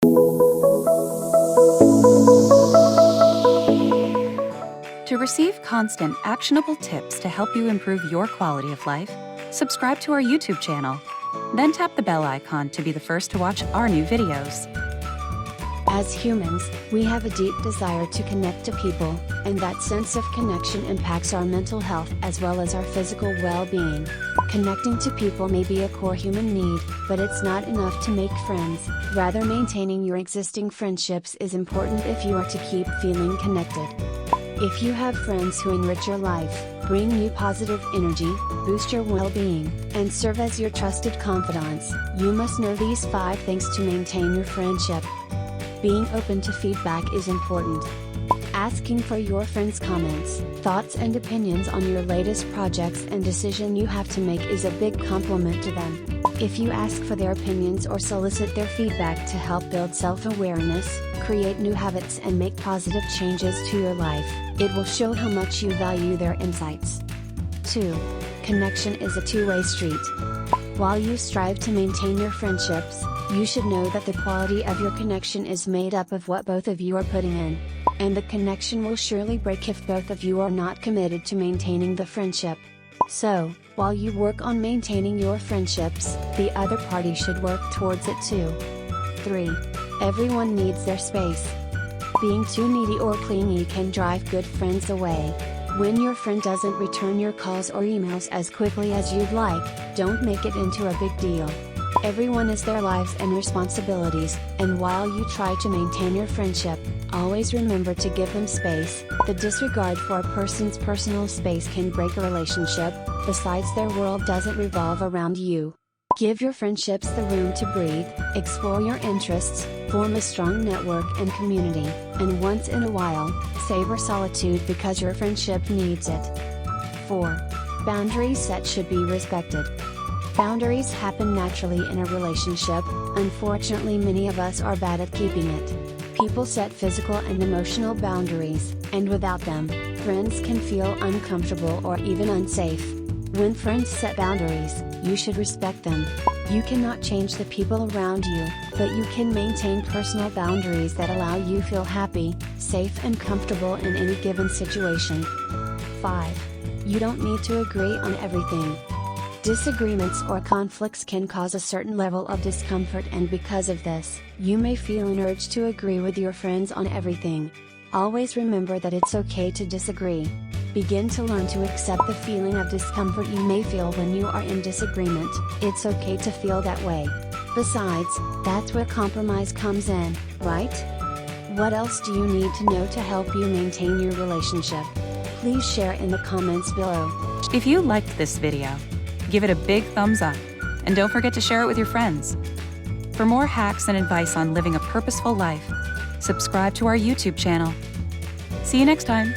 To receive constant, actionable tips to help you improve your quality of life, subscribe to our YouTube channel. Then tap the bell icon to be the first to watch our new videos. As humans, we have a deep desire to connect to people, and that sense of connection impacts our mental health as well as our physical well-being. Connecting to people may be a core human need, but it's not enough to make friends. Rather, maintaining your existing friendships is important if you are to keep feeling connected. If you have friends who enrich your life, bring you positive energy, boost your well-being, and serve as your trusted confidants, you must know these 5 things to maintain your friendship. Being open to feedback is important. Asking for your friends' comments, thoughts and opinions on your latest projects and decision you have to make is a big compliment to them. If you ask for their opinions or solicit their feedback to help build self-awareness, create new habits and make positive changes to your life, it will show how much you value their insights. 2. Connection is a two-way street. While you strive to maintain your friendships, you should know that the quality of your connection is made up of what both of you are putting in. And the connection will surely break if both of you are not committed to maintaining the friendship. So, while you work on maintaining your friendships, the other party should work towards it too. 3. Everyone needs their space. Being too needy or clingy can drive good friends away. When your friend doesn't return your calls or emails as quickly as you'd like, don't make it into a big deal. Everyone has their lives and responsibilities, and while you try to maintain your friendship, always remember to give them space. The disregard for a person's personal space can break a relationship, besides their world doesn't revolve around you. Give your friendships the room to breathe, explore your interests, form a strong network and community, and once in a while, savor solitude because your friendship needs it. 4. Boundaries set should be respected. Boundaries happen naturally in a relationship, unfortunately many of us are bad at keeping it. People set physical and emotional boundaries, and without them, friends can feel uncomfortable or even unsafe. When friends set boundaries, you should respect them. You cannot change the people around you, but you can maintain personal boundaries that allow you to feel happy, safe and comfortable in any given situation. 5. You don't need to agree on everything. Disagreements or conflicts can cause a certain level of discomfort, and because of this, you may feel an urge to agree with your friends on everything. Always remember that it's okay to disagree. Begin to learn to accept the feeling of discomfort you may feel when you are in disagreement. It's okay to feel that way. Besides, that's where compromise comes in, right? What else do you need to know to help you maintain your relationship? Please share in the comments below. If you liked this video, give it a big thumbs up, and don't forget to share it with your friends. For more hacks and advice on living a purposeful life, subscribe to our YouTube channel. See you next time.